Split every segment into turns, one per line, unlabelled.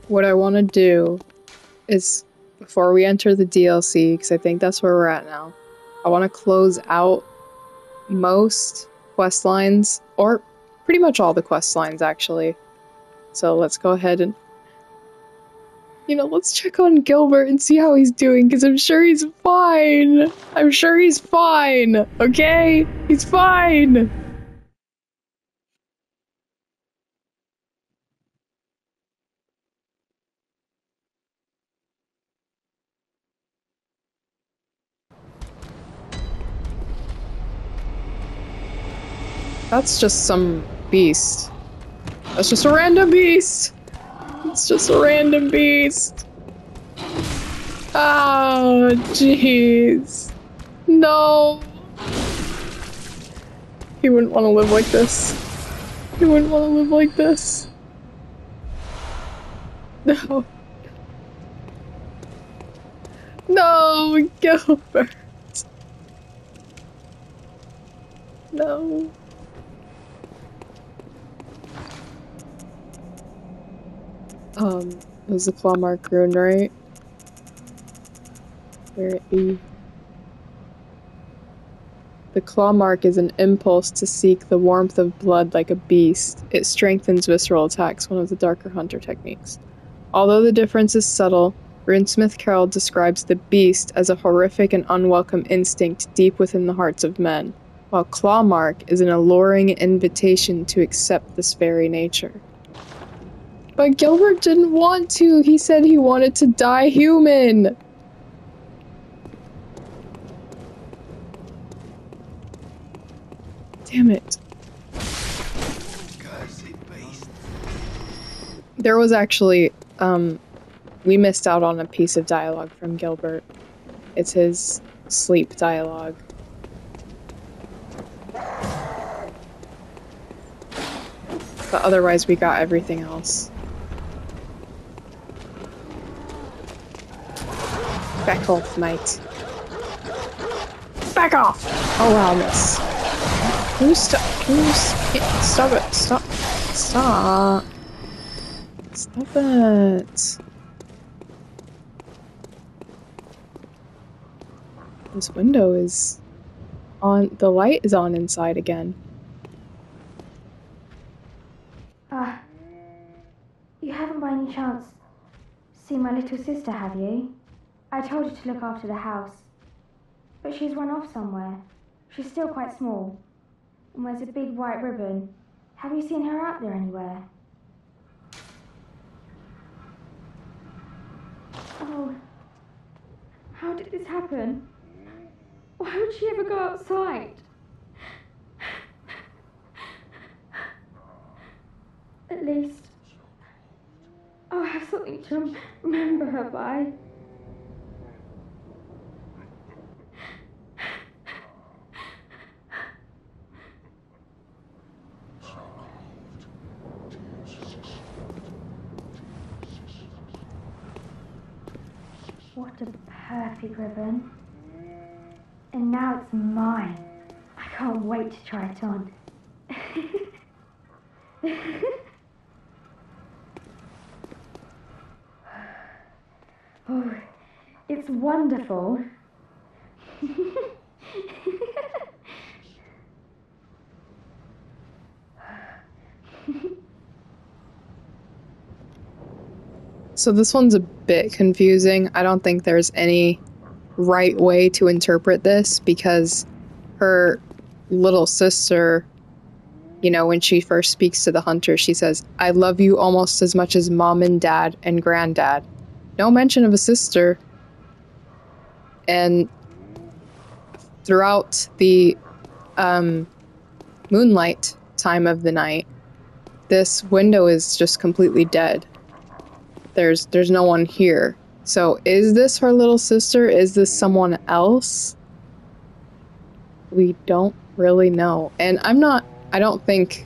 what I want to do is, before we enter the DLC, because I think that's where we're at now, I want to close out most quest lines, or pretty much all the quest lines, actually. So let's go ahead and, you know, let's check on Gilbert and see how he's doing, because I'm sure he's fine. I'm sure he's fine, okay? He's fine! That's just some beast. That's just a random beast! It's just a random beast! Oh, jeez. No! He wouldn't want to live like this. He wouldn't want to live like this. No. No, Gilbert! No. It was the claw mark rune, right? Where the claw mark is an impulse to seek the warmth of blood like a beast. It strengthens visceral attacks, one of the darker hunter techniques. Although the difference is subtle, Runesmith Carroll describes the beast as a horrific and unwelcome instinct deep within the hearts of men, while claw mark is an alluring invitation to accept this very nature. But Gilbert didn't want to. He said he wanted to die human. Damn it. There was actually, we missed out on a piece of dialogue from Gilbert. It's his sleep dialogue. But otherwise we got everything else. Back off, mate. Back off! Oh wow, miss. Can you stop? Can you stop it? Stop. Stop. Stop it. This window is on. The light is on inside again.
You haven't by any chance seen my little sister, have you? I told her to look after the house, but she's run off somewhere. She's still quite small, and wears a big white ribbon. Have you seen her out there anywhere? Oh, how did this happen? Why would she ever go outside? At least I'll have something to remember her by. What a perfect ribbon. And now it's mine. I can't wait to try it on. Oh, it's wonderful.
So this one's a bit confusing. I don't think there's any right way to interpret this, because her little sister, you know, when she first speaks to the hunter, she says, "I love you almost as much as mom and dad and granddad." No mention of a sister. And throughout the moonlight time of the night, this window is just completely dead. There's no one here. So is this her little sister? Is this someone else? We don't really know. And I don't think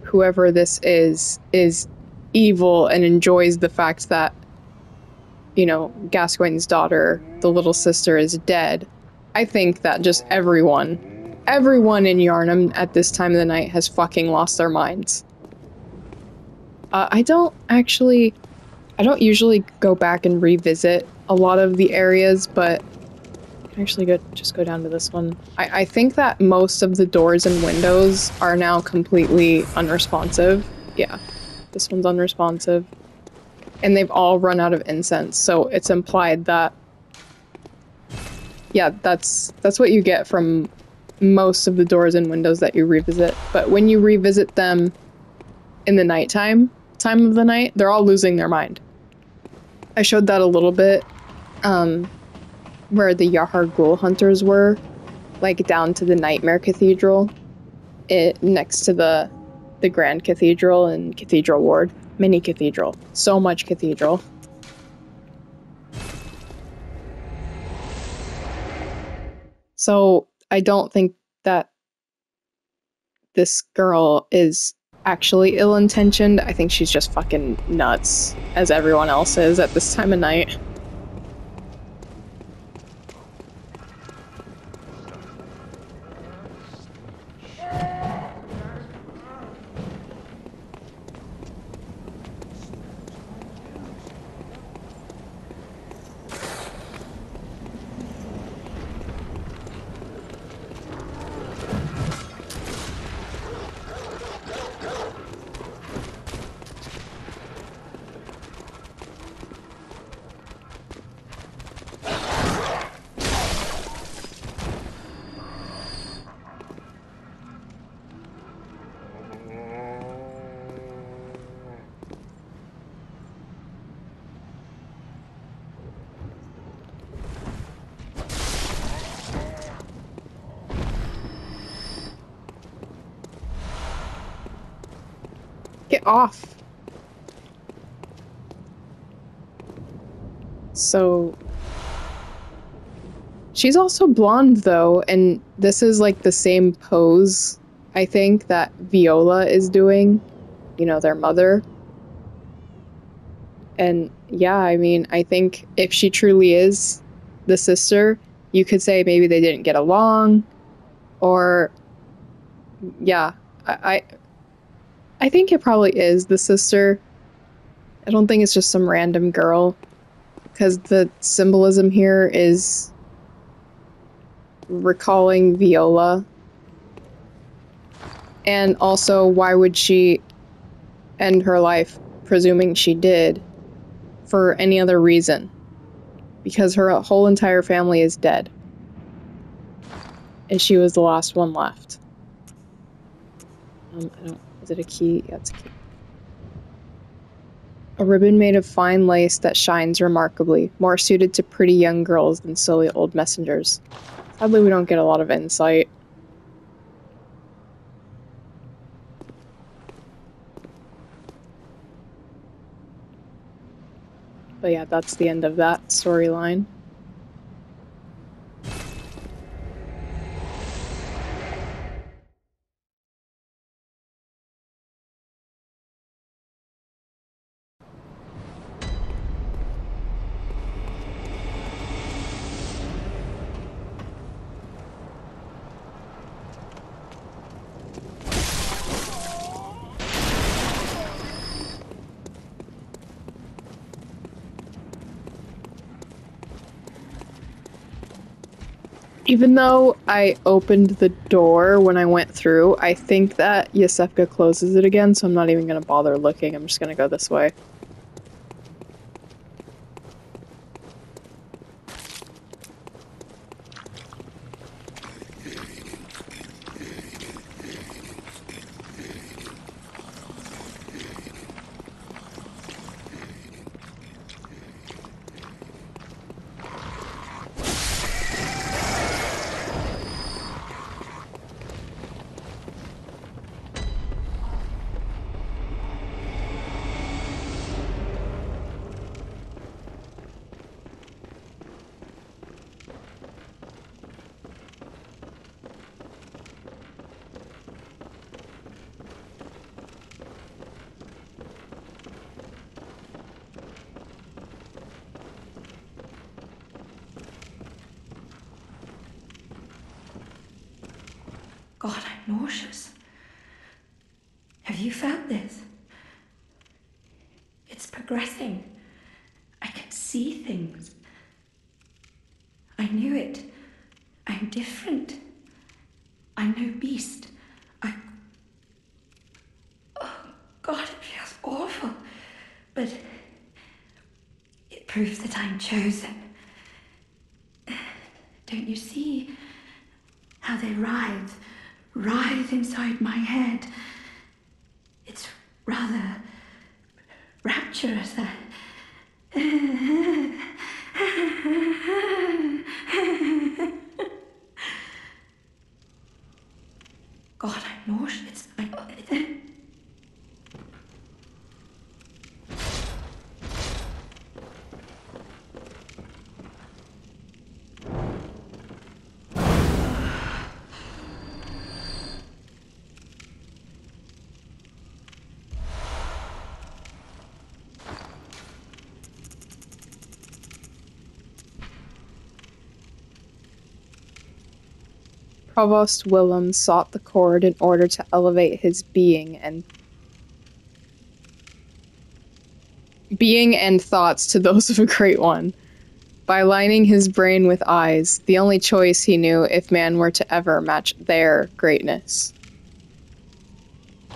whoever this is evil and enjoys the fact that, you know, Gascoigne's daughter, the little sister, is dead. I think that just everyone in Yharnam at this time of the night has fucking lost their minds. I don't actually I don't usually go back and revisit a lot of the areas, but I can actually just go down to this one. I think that most of the doors and windows are now completely unresponsive. Yeah, this one's unresponsive. And they've all run out of incense, so it's implied that, yeah, that's what you get from most of the doors and windows that you revisit. But when you revisit them in the time of the night, they're all losing their mind. I showed that a little bit, where the Yahar Ghul hunters were, like down to the Nightmare Cathedral, next to the Grand Cathedral and Cathedral Ward. Mini cathedral. So much cathedral. So I don't think that this girl is actually ill-intentioned. I think she's just fucking nuts, as everyone else is at this time of night. Get off. So she's also blonde though, and this is like the same pose, I think, that Viola is doing, you know, their mother. And yeah, I mean, I think if she truly is the sister, you could say maybe they didn't get along, or yeah, I think it probably is the sister. I don't think it's just some random girl, because the symbolism here is recalling Viola. And also, why would she end her life, presuming she did, for any other reason? Because her whole entire family is dead. And she was the last one left. Is it a key? Yeah, it's a key. A ribbon made of fine lace that shines remarkably, more suited to pretty young girls than silly old messengers. Sadly, we don't get a lot of insight. But yeah, that's the end of that storyline. Even though I opened the door when I went through, I think that Yosefka closes it again, so I'm not even going to bother looking. I'm just going to go this way.
God, I'm nauseous. Have you felt this? It's progressing. see things. I knew it. I'm different. I'm no beast. Oh, God, it feels awful. But it proves that I'm chosen. Don't you see how they writhe inside my head? It's rather rapturous. God, I'm nauseous.
Provost Willem sought the cord in order to elevate his being and thoughts to those of a great one. By lining his brain with eyes, the only choice he knew if man were to ever match their greatness.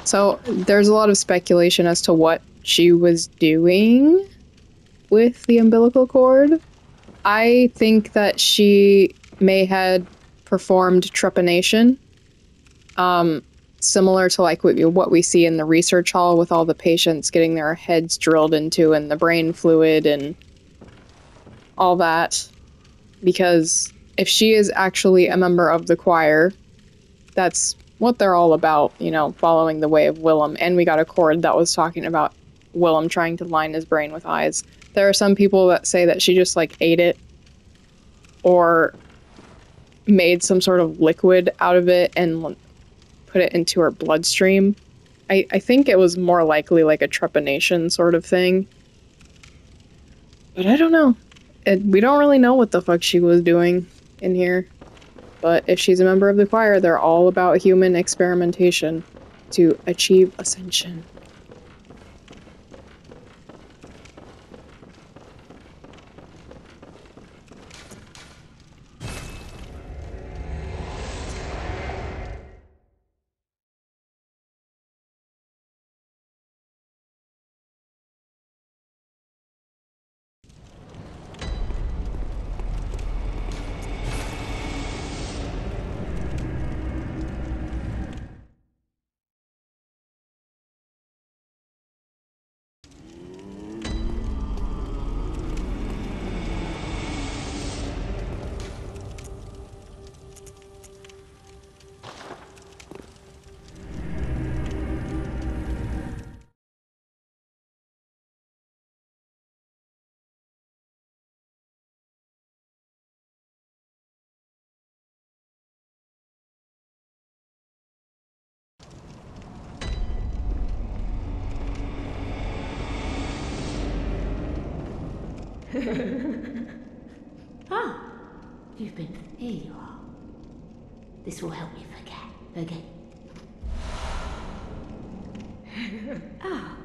So, there's a lot of speculation as to what she was doing with the umbilical cord. I think that she may had performed trepanation, similar to like what we see in the research hall with all the patients getting their heads drilled into and the brain fluid and all that. Because if she is actually a member of the choir, that's what they're all about, you know, following the way of Willem. And we got a cord that was talking about Willem trying to line his brain with eyes. There are some people that say that she just like ate it or made some sort of liquid out of it and put it into her bloodstream. I think it was more likely like a trepanation sort of thing. But I don't know. We don't really know what the fuck she was doing in here. But if she's a member of the choir, they're all about human experimentation to achieve ascension.
Ah, you've been... Here you are. This will help me forget. Ah,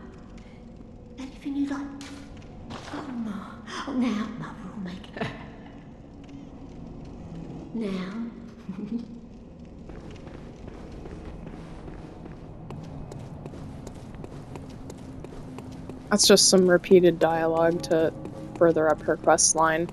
anything you like? Oh, no. Oh, now, Mother will make it. Now.
That's just some repeated dialogue to further up her quest line.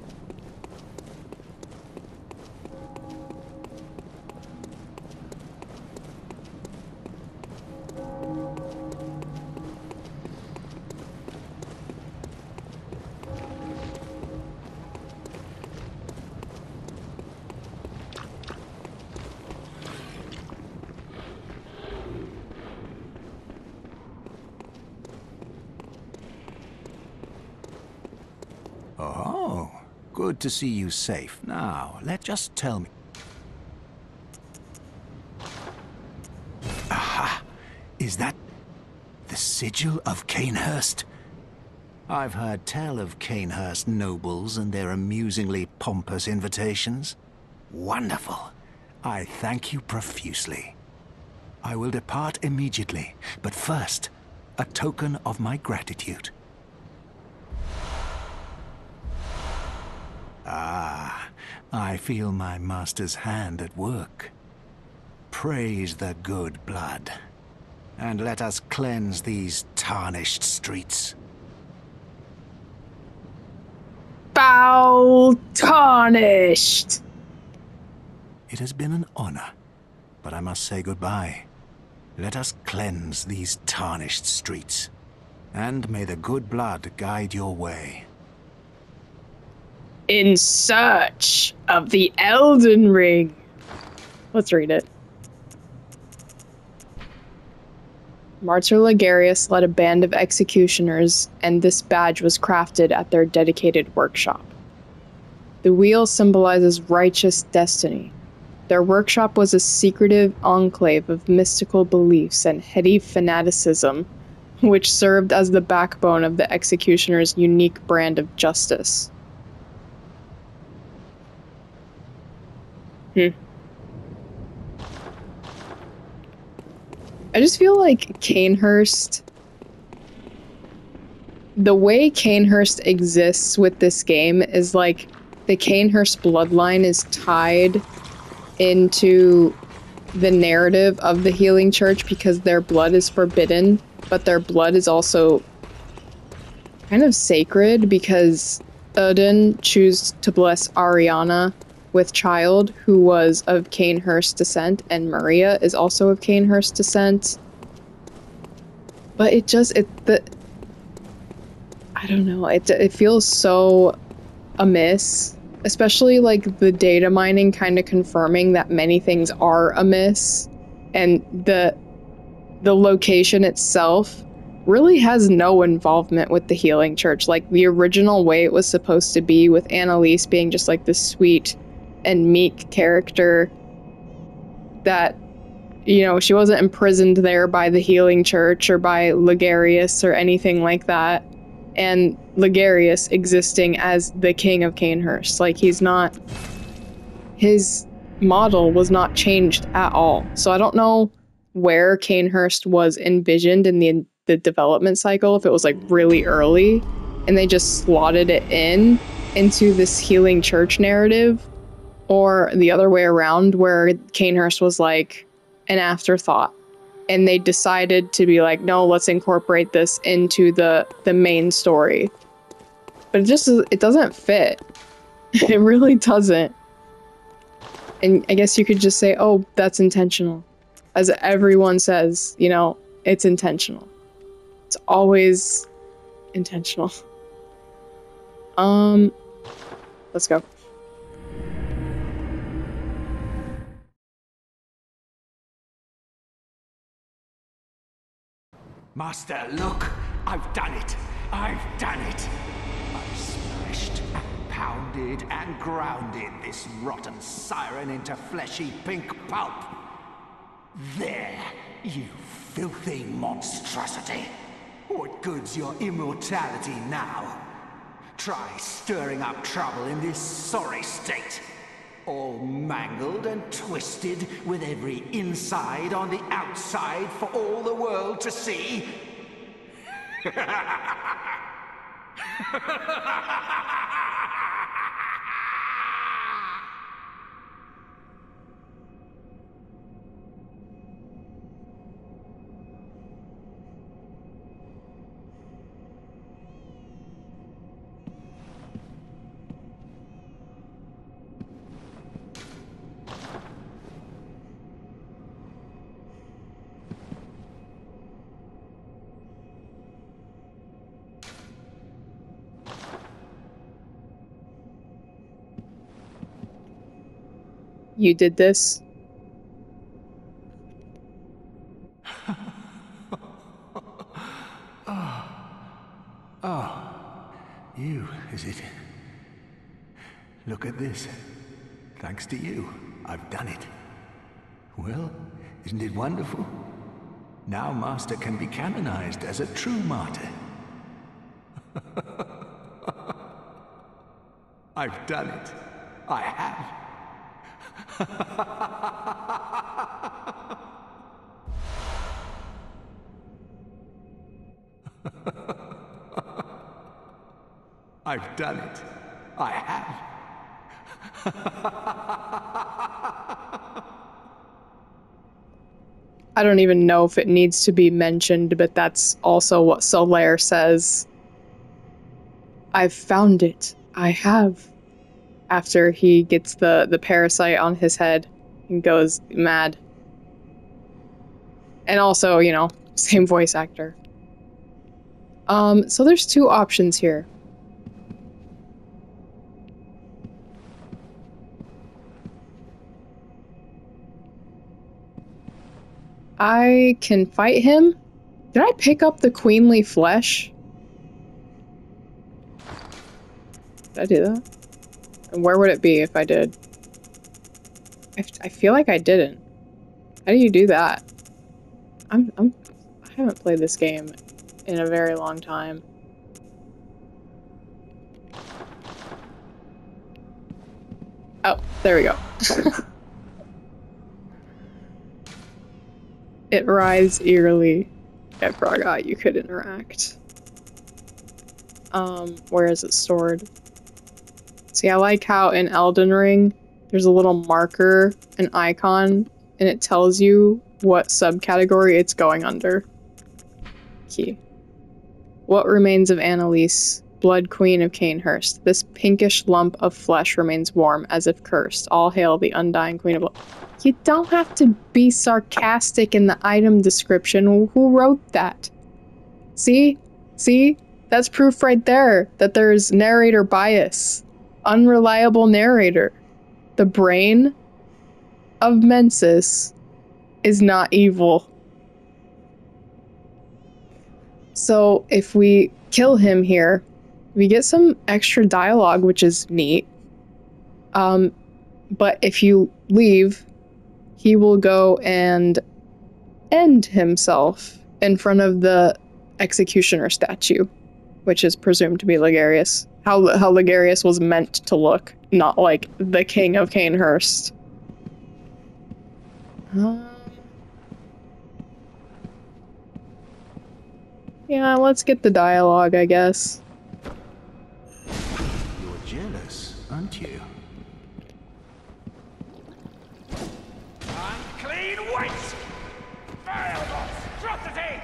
Oh, good to see you safe. Now, just tell me. Aha! Is that the sigil of Cainhurst? I've heard tell of Cainhurst nobles and their amusingly pompous invitations. Wonderful. I thank you profusely. I will depart immediately, but first, a token of my gratitude. Ah, I feel my master's hand at work. Praise the good blood, and let us cleanse these tarnished streets.
Foul tarnished!
It has been an honor, but I must say goodbye. Let us cleanse these tarnished streets, and may the good blood guide your way.
In search of the Elden Ring. Let's read it. Martyr Ligarius led a band of executioners, and this badge was crafted at their dedicated workshop. The wheel symbolizes righteous destiny. Their workshop was a secretive enclave of mystical beliefs and heady fanaticism, which served as the backbone of the executioner's unique brand of justice. I just feel like Canehurst, the way Canehurst exists with this game is like the Canehurst bloodline is tied into the narrative of the Healing Church because their blood is forbidden, but their blood is also kind of sacred because Odin chose to bless Ariana with child who was of Canehurst descent, and Maria is also of Canehurst descent. But I don't know, it feels so amiss, especially like the data mining kind of confirming that many things are amiss, and the location itself really has no involvement with the Healing Church. Like the original way it was supposed to be, with Annalise being just like this sweet and meek character that, you know, she wasn't imprisoned there by the Healing Church or by Ligarius or anything like that, and Ligarius existing as the king of Canehurst. Like, his model was not changed at all. So I don't know where Canehurst was envisioned in the development cycle, if it was like really early and they just slotted it into this Healing Church narrative, or the other way around, where Canehurst was like an afterthought and they decided to be like, no, let's incorporate this into the main story. But it doesn't fit. It really doesn't. And I guess you could just say, oh, that's intentional. As everyone says, you know, it's intentional. It's always intentional. Let's go.
Master, look! I've done it! I've done it! I've smashed and pounded and grounded this rotten siren into fleshy pink pulp. There, you filthy monstrosity! What good's your immortality now? Try stirring up trouble in this sorry state. All mangled and twisted, with every inside on the outside for all the world to see.
You did this?
You, is it? Look at this. Thanks to you, I've done it. Well, isn't it wonderful? Now Master can be canonized as a true martyr. I've done it. I have. I've done it. I have.
I don't even know if it needs to be mentioned, but that's also what Solaire says. I've found it. I have. After he gets the parasite on his head and goes mad. And also, you know, same voice actor. So there's two options here. I can fight him. Did I pick up the queenly flesh? Did I do that? And where would it be if I did? I feel like I didn't. How do you do that? I haven't played this game in a very long time. Oh, there we go. It writhes eerily. I forgot you could interact. Where is it stored? See, I like how in Elden Ring, there's a little marker, an icon, and it tells you what subcategory it's going under. Key. What remains of Annalise, Blood Queen of Cainhurst? This pinkish lump of flesh remains warm, as if cursed. All hail the undying Queen of Blood. You don't have to be sarcastic in the item description. Who wrote that? See? See? That's proof right there that there's narrator bias. Unreliable narrator. The brain of Mensis is not evil. So if we kill him here, we get some extra dialogue, which is neat. But if you leave, he will go and end himself in front of the executioner statue, which is presumed to be Ligarius. How Ligarius was meant to look, not like the King of Cainhurst. Yeah, let's get the dialogue, I guess.
You're jealous, aren't you?
Unclean waste! Vile monstrosity!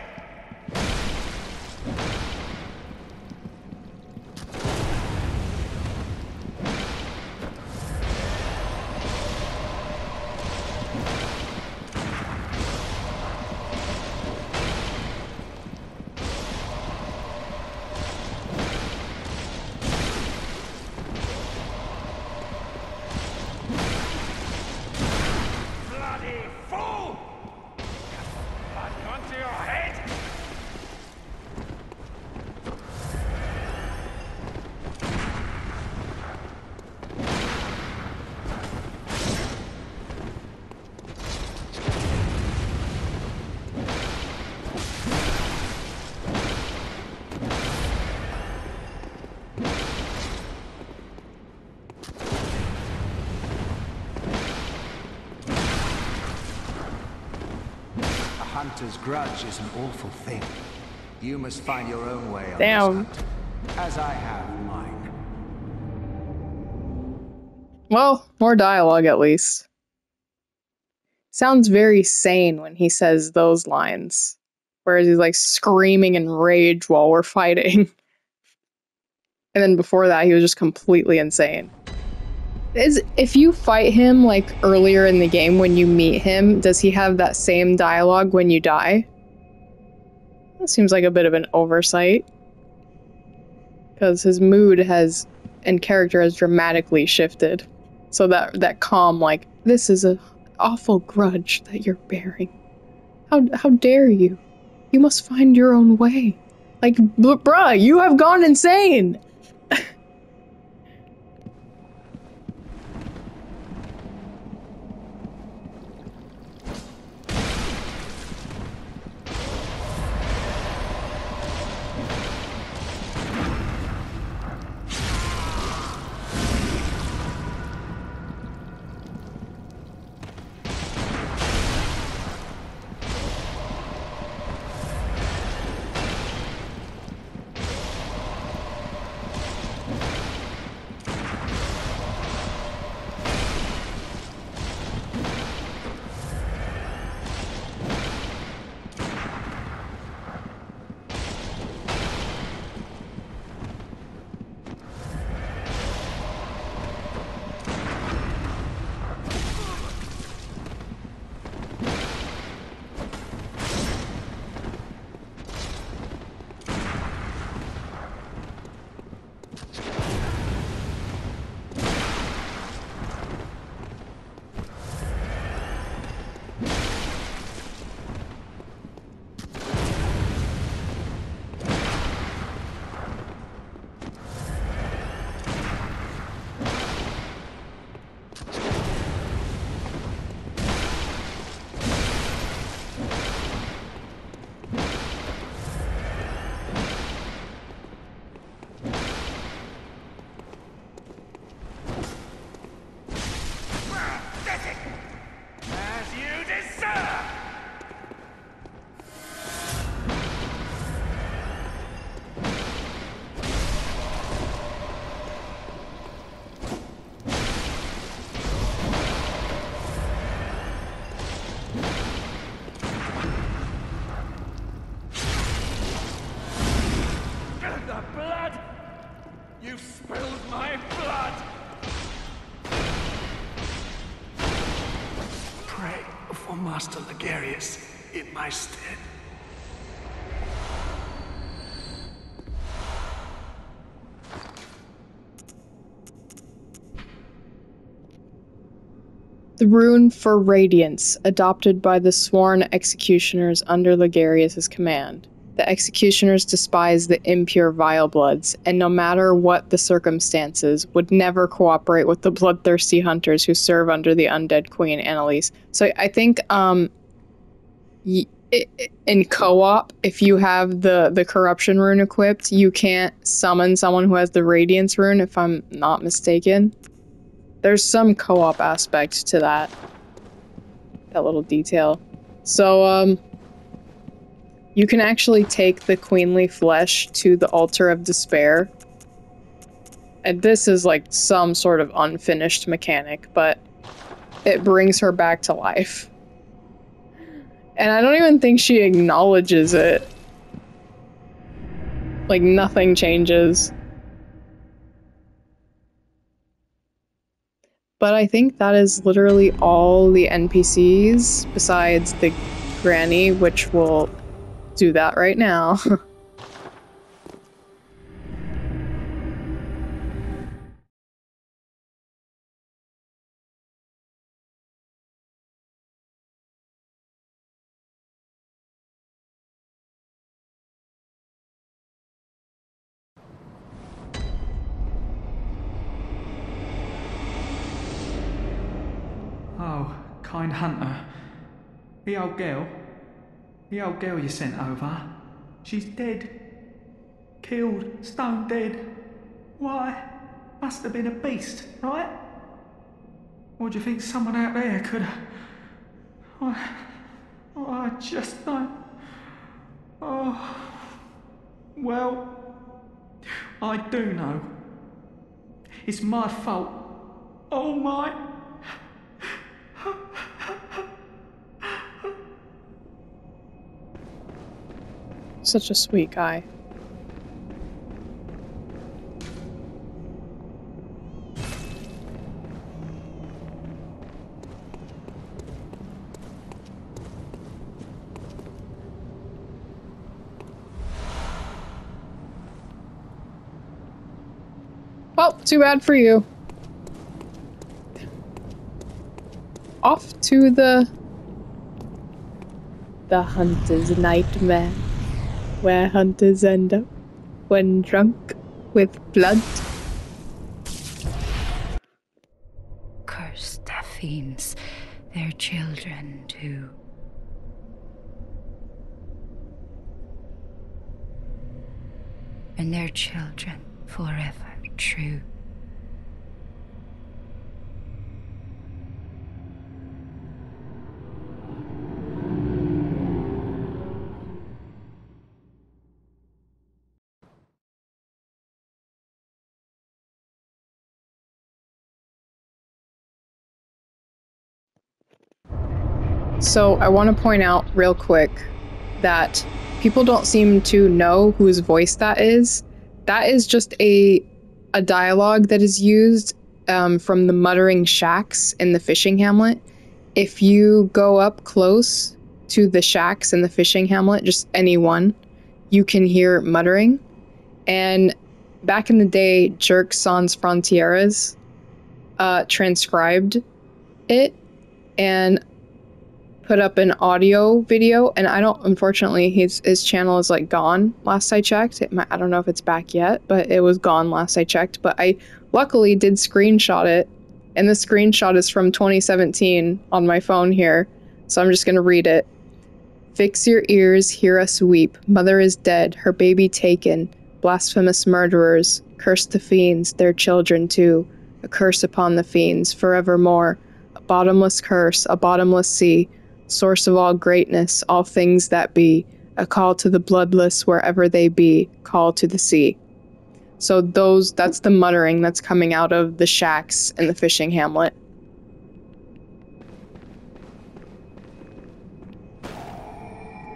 Hunter's grudge is an awful thing. You must find your own way on
Damn.
this hunt, as I have mine.
Well, more dialogue at least. Sounds very sane when he says those lines. Whereas he's like screaming in rage while we're fighting. And then before that, he was just completely insane. If you fight him like earlier in the game when you meet him, does he have that same dialogue when you die? That seems like a bit of an oversight. Because his mood has and character has dramatically shifted. So that calm, like, this is an awful grudge that you're bearing. How dare you? You must find your own way. Like, bruh, you have gone insane!
my stead.
The rune for radiance, adopted by the sworn executioners under Ligarius' command. The executioners despise the impure vile bloods, and no matter what the circumstances, would never cooperate with the bloodthirsty hunters who serve under the undead queen, Annalise. So I think, in co-op, if you have the corruption rune equipped, you can't summon someone who has the radiance rune, if I'm not mistaken. There's some co-op aspect to that little detail. So, you can actually take the queenly flesh to the altar of despair. And this is like some sort of unfinished mechanic, but it brings her back to life. And I don't even think she acknowledges it. Like, nothing changes. But I think that is literally all the NPCs, besides the granny, which will do that right now.
Oh, kind hunter. The old girl you sent over, she's dead. Killed, stone dead. Why? Must have been a beast, right? Or do you think someone out there could have... I just don't... Oh... Well... I do know. It's my fault. Oh my...
Such a sweet guy. Well, too bad for you. Off to the hunter's nightmare, where hunters end up when drunk with blood.
Cursed the fiends, their children too. And their children forever true.
So I want to point out real quick that people don't seem to know whose voice that is. That is just a dialogue that is used from the muttering shacks in the fishing hamlet. If you go up close to the shacks in the fishing hamlet, just any one, you can hear muttering. And back in the day, Jerk Sans Frontieres transcribed it and put up an audio video, and I don't, unfortunately, his channel is like gone last I checked. I don't know if it's back yet, but it was gone last I checked. But I luckily did screenshot it, and the screenshot is from 2017 on my phone here, so I'm just gonna read it. Fix your ears, hear us weep. Mother is dead, her baby taken. Blasphemous murderers, curse the fiends, their children too. A curse upon the fiends, forevermore. A bottomless curse, a bottomless sea. Source of all greatness, all things that be, a call to the bloodless wherever they be, call to the sea. So that's the muttering that's coming out of the shacks in the fishing hamlet.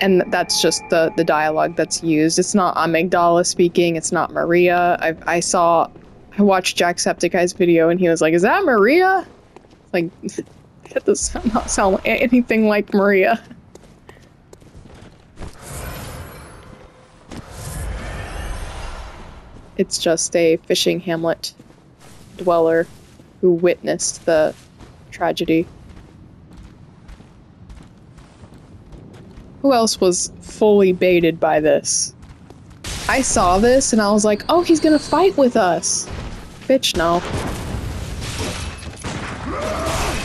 And that's just the dialogue that's used. It's not Amygdala speaking, it's not Maria. I watched Jacksepticeye's video and he was like, is that Maria? Like, it does not sound like anything like Maria. It's just a fishing hamlet dweller who witnessed the tragedy. Who else was fully baited by this? I saw this and I was like, oh, he's gonna fight with us. Bitch, no.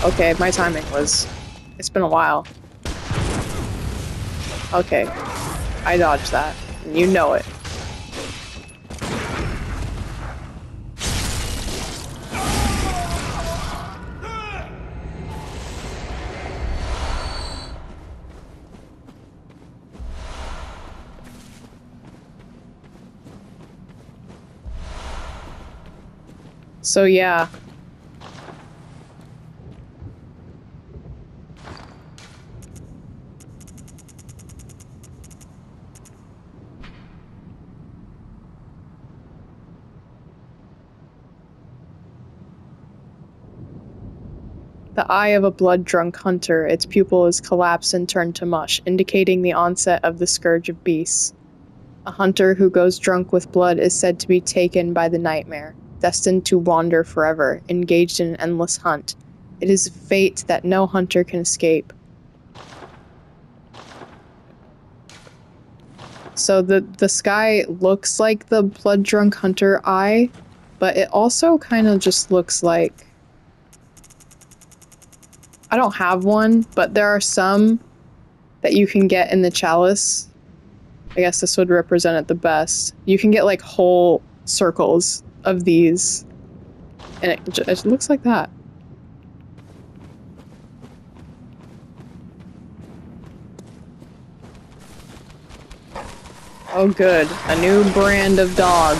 Okay, my timing was... It's been a while. Okay. I dodged that. And you know it. So yeah. The eye of a blood-drunk hunter, its pupil is collapsed and turned to mush, indicating the onset of the scourge of beasts. A hunter who goes drunk with blood is said to be taken by the nightmare, destined to wander forever, engaged in an endless hunt. It is a fate that no hunter can escape. So the sky looks like the blood-drunk hunter eye, but it also kind of just looks like... I don't have one, but there are some that you can get in the chalice. I guess this would represent it the best. You can get like whole circles of these, and it looks like that. Oh good, a new brand of dog.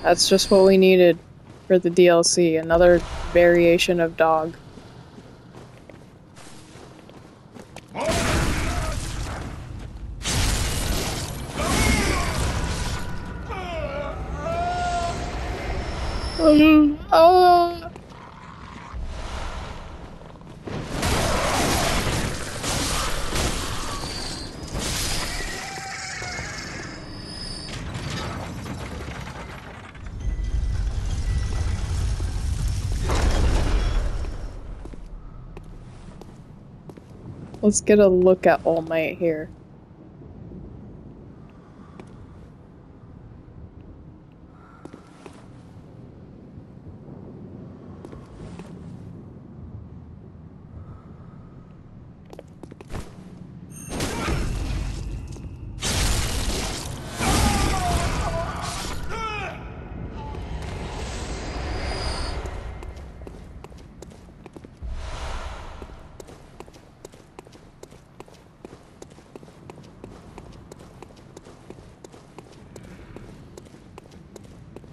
That's just what we needed for the DLC, another variation of dog. Let's get a look at All Might here.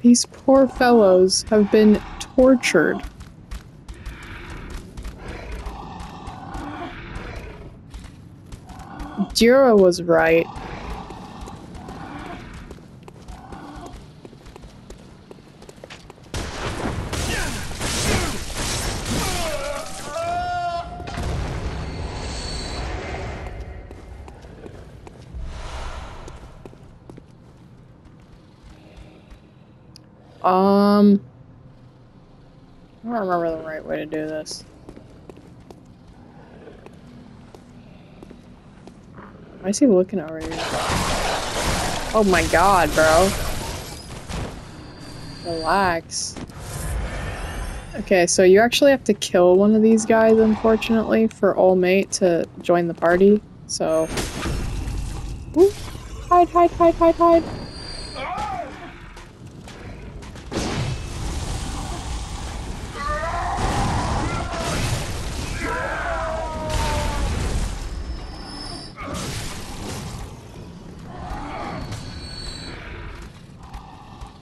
These poor fellows have been tortured. Jira was right. I don't remember the right way to do this. Why is he looking over here? Oh my god, bro. Relax. Okay, so you actually have to kill one of these guys, unfortunately, for All Mate to join the party. So... Ooh. Hide, hide, hide, hide, hide.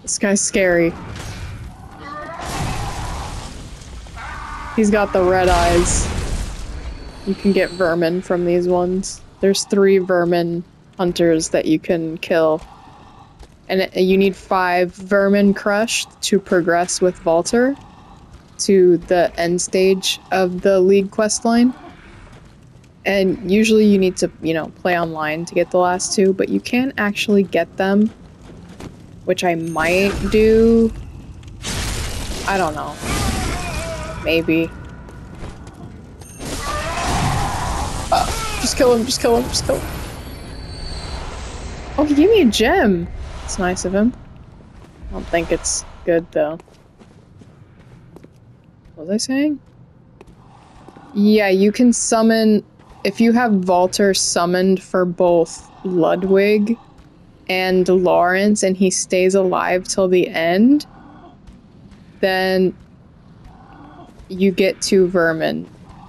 This guy's scary. He's got the red eyes. You can get vermin from these ones. There's 3 vermin hunters that you can kill. And you need 5 vermin crushed to progress with Valter to the end stage of the League questline. And usually you need to, you know, play online to get the last two, but you can actually get them, which I might do. I don't know. Maybe. Just kill him, just kill him, just kill him. Oh, he gave me a gem. It's nice of him. I don't think it's good, though. What was I saying? Yeah, you can summon... If you have Walter summoned for both Ludwig and Lawrence, and he stays alive till the end, then you get 2 vermin,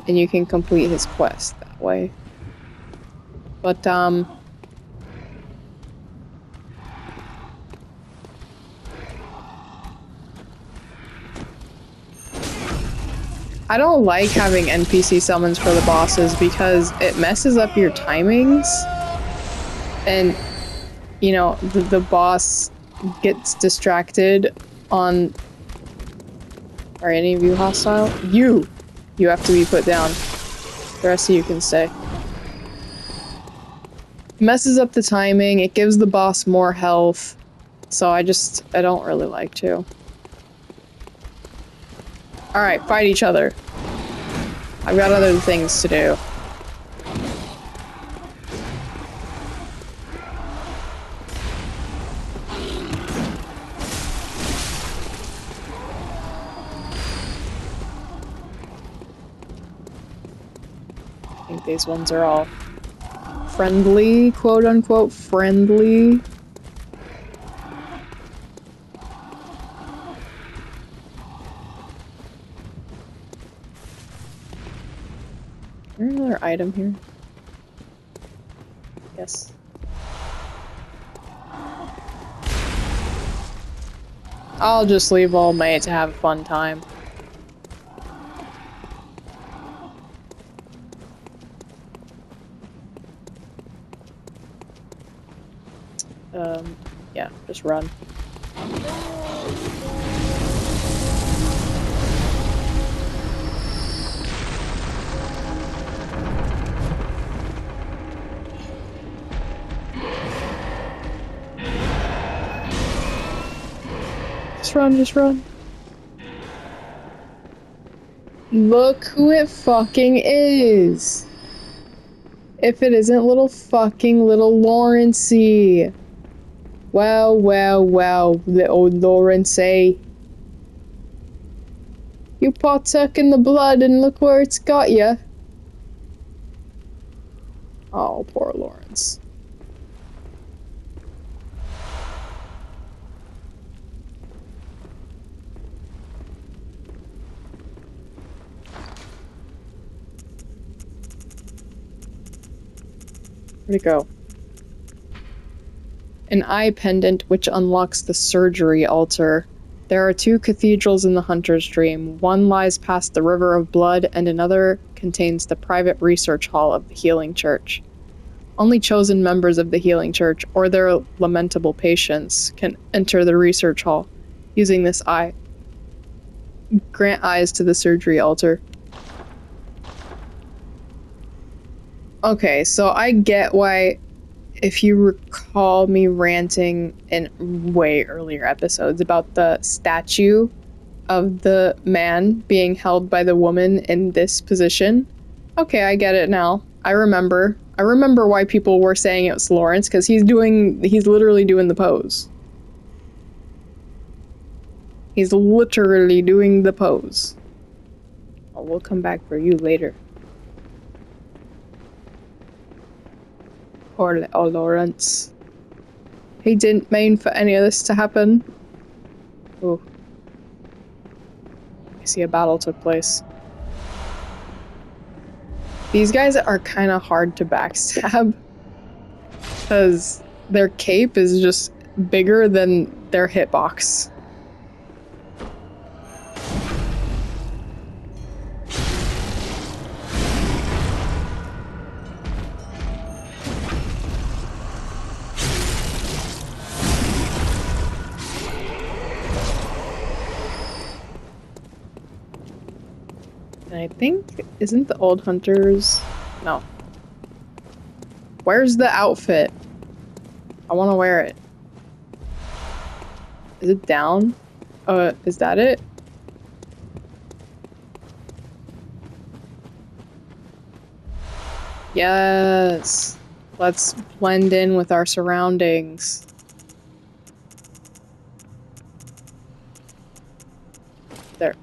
and you can complete his quest that way. But, I don't like having NPC summons for the bosses because it messes up your timings. And, you know, the boss gets distracted on... Are any of you hostile? You! You have to be put down. The rest of you can stay. Messes up the timing, it gives the boss more health. So I don't really like to. Alright, fight each other. I've got other things to do. I think these ones are all friendly, quote unquote, friendly. Is there another item here? Yes. I'll just leave old mate to have a fun time. Yeah, just run. Just run, just run. Look who it fucking is! If it isn't little Lawrencey. Well, well, well, little Lawrencey. You partook in the blood and look where it's got you. Oh, poor Lawrence. Where'd it go? An eye pendant which unlocks the surgery altar. There are 2 cathedrals in the Hunter's Dream. One lies past the River of Blood, and another contains the private research hall of the Healing Church. Only chosen members of the Healing Church, or their lamentable patients, can enter the research hall using this eye. Grant eyes to the surgery altar. Okay, so I get why, if you recall me ranting in way earlier episodes about the statue of the man being held by the woman in this position. Okay, I get it now. I remember why people were saying it was Lawrence, because he's literally doing the pose. He's literally doing the pose. Oh, we'll come back for you later. Poor little Lawrence. He didn't mean for any of this to happen. Oh. I see a battle took place. These guys are kind of hard to backstab. Because their cape is just bigger than their hitbox. I think, isn't the old hunters... No. Where's the outfit? I want to wear it. Is it down? Is that it? Yes. Let's blend in with our surroundings. There.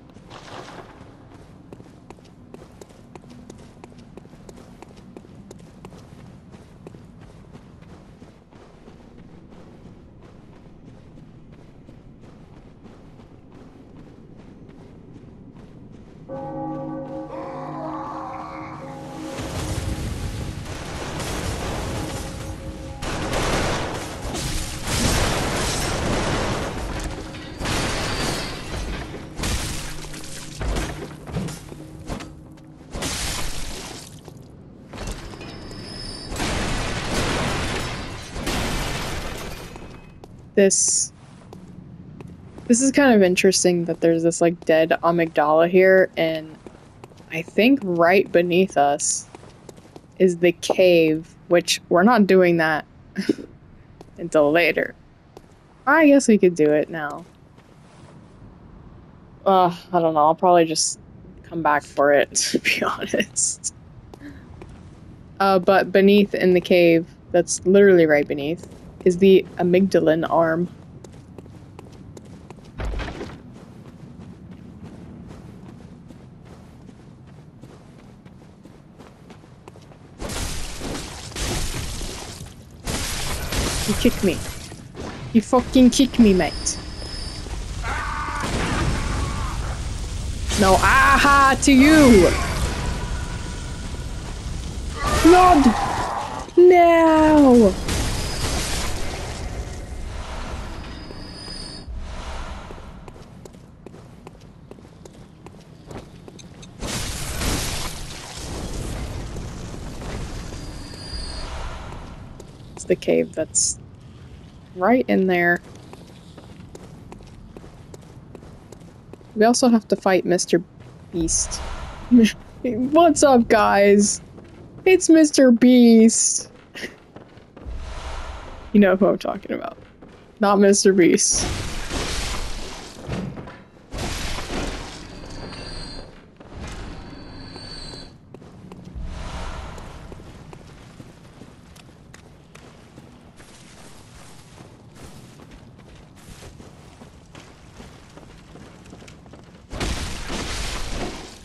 This is kind of interesting that there's this like dead amygdala here, and I think right beneath us is the cave, which we're not doing that until later. I guess we could do it now. I don't know, I'll probably just come back for it, to be honest. But beneath in the cave, that's literally right beneath, is the amygdalin arm. You kick me. You fucking kick me, mate. No, aha to you! Blood! No! It's the cave that's right in there. We also have to fight Mr. Beast. What's up, guys? It's Mr. Beast! You know who I'm talking about. Not Mr. Beast.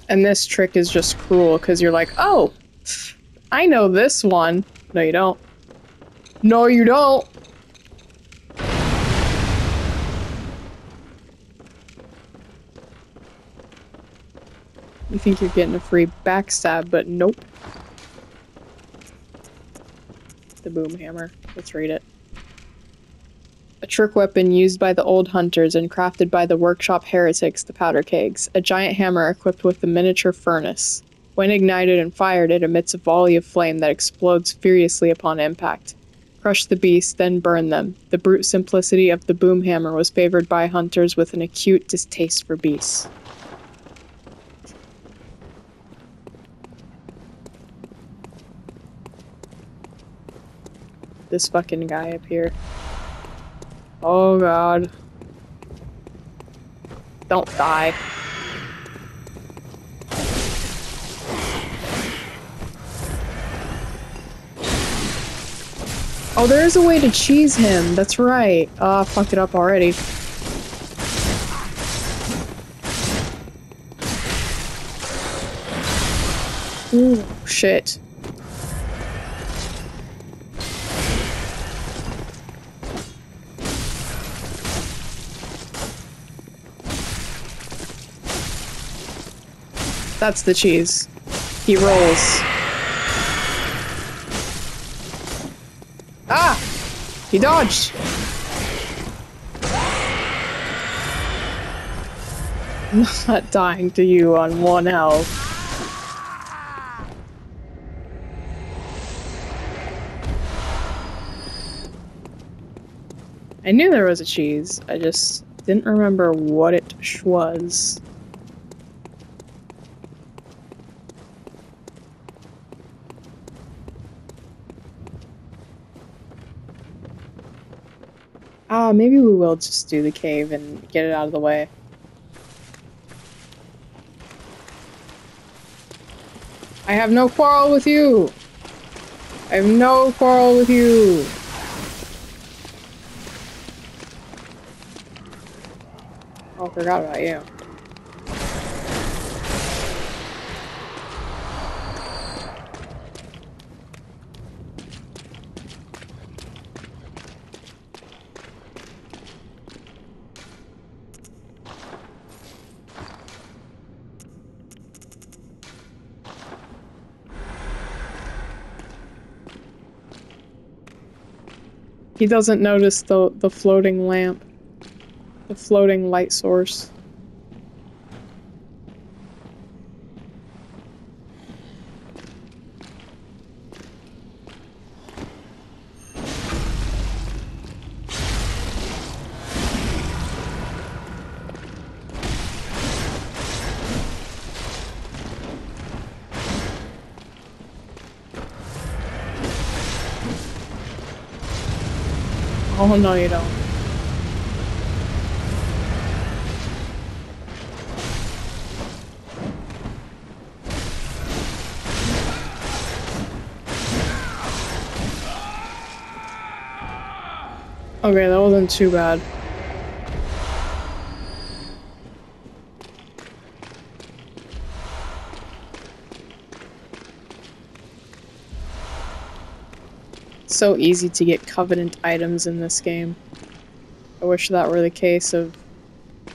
And this trick is just cruel, because you're like, oh, I know this one. No, you don't. No, you don't! You think you're getting a free backstab, but nope. The boom hammer. Let's read it. A trick weapon used by the old hunters and crafted by the workshop heretics, the powder kegs. A giant hammer equipped with a miniature furnace. When ignited and fired, it emits a volley of flame that explodes furiously upon impact. Crush the beasts, then burn them. The brute simplicity of the boom hammer was favored by hunters with an acute distaste for beasts. This fucking guy up here. Oh god. Don't die. Oh, there is a way to cheese him. That's right. I fucked it up already. Ooh, shit. That's the cheese. He rolls. Ah! He dodged! I'm not dying to you on 1 health. I knew there was a cheese. I just didn't remember what it was. Maybe we will just do the cave and get it out of the way. I have no quarrel with you! I have no quarrel with you! Oh, I forgot about you. He doesn't notice the floating lamp. The floating light source. Oh no, you don't. Okay, that wasn't too bad. So easy to get Covenant items in this game. I wish that were the case of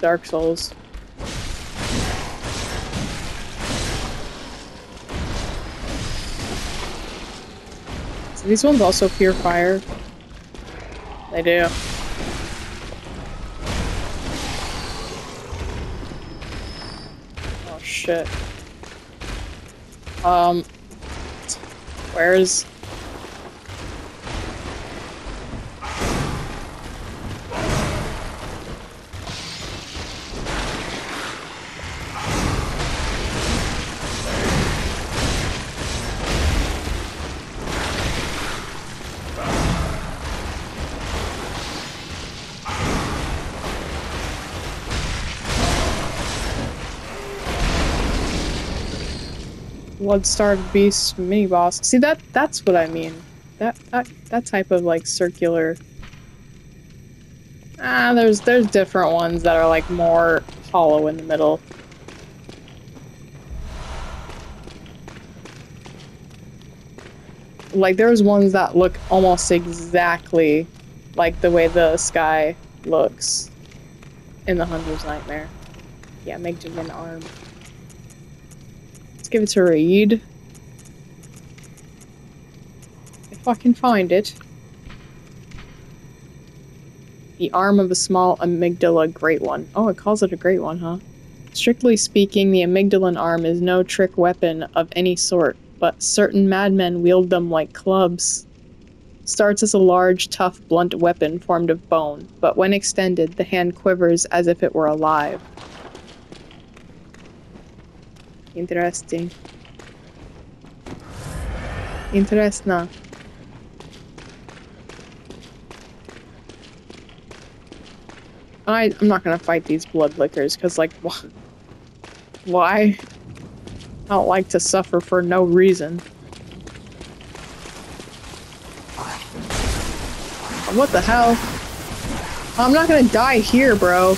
Dark Souls. So these ones also fear fire. They do. Oh shit. Where's... Blood-starved beast mini-boss. See, that's what I mean. That type of, like, circular... there's different ones that are, like, more hollow in the middle. Like, there's ones that look almost exactly like the way the sky looks in the Hunter's Nightmare. Yeah, Magdalene arm. Let's give it a read. If I can find it. The arm of a small amygdala great one. Oh, it calls it a great one, huh? Strictly speaking, the amygdalan arm is no trick weapon of any sort, but certain madmen wield them like clubs. Starts as a large, tough, blunt weapon formed of bone, but when extended, the hand quivers as if it were alive. Interesting. Interesting. I'm not gonna fight these blood lickers, because, like, why? I don't like to suffer for no reason. What the hell? I'm not gonna die here, bro.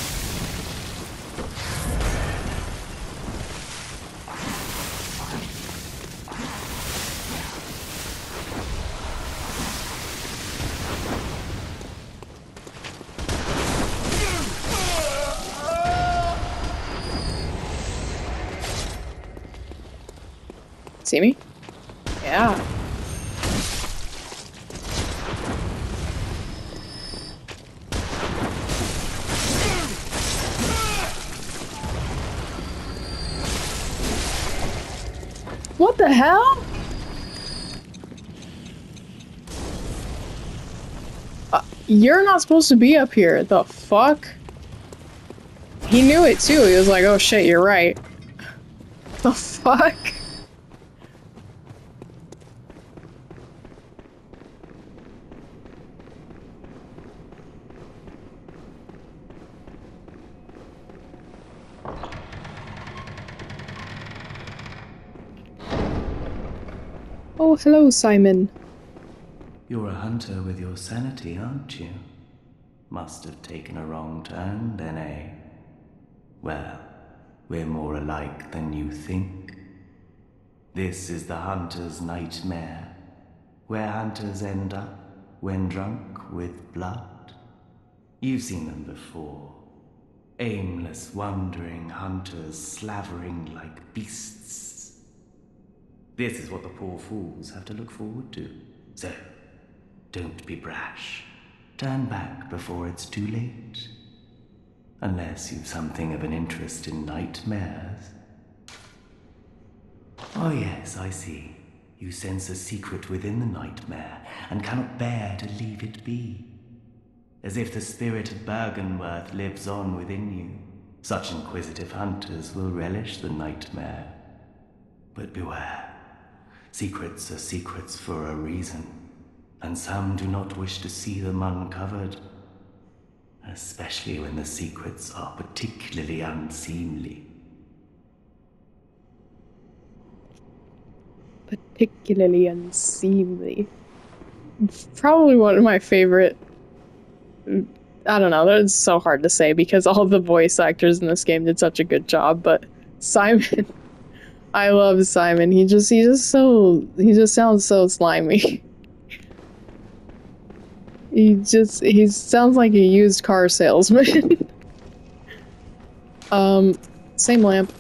See me? Yeah. What the hell? You're not supposed to be up here. The fuck? He knew it too. He was like, oh shit, you're right. The fuck? Oh, hello, Simon.
You're a hunter with your sanity, aren't you? Must have taken a wrong turn, then, eh? Well, we're more alike than you think. This is the hunter's nightmare, where hunters end up when drunk with blood. You've seen them before. Aimless, wandering hunters slavering like beasts. This is what the poor fools have to look forward to. So, don't be brash. Turn back before it's too late. Unless you've something of an interest in nightmares. Oh yes, I see. You sense a secret within the nightmare, and cannot bear to leave it be. As if the spirit of Bergenworth lives on within you. Such inquisitive hunters will relish the nightmare. But beware. Secrets are secrets for a reason, and some do not wish to see them uncovered. Especially when the secrets are particularly unseemly.
Particularly unseemly. Probably one of my favorite... I don't know, that's so hard to say because all the voice actors in this game did such a good job, but Simon... I love Simon. He just sounds so slimy. He sounds like a used car salesman. Same lamp.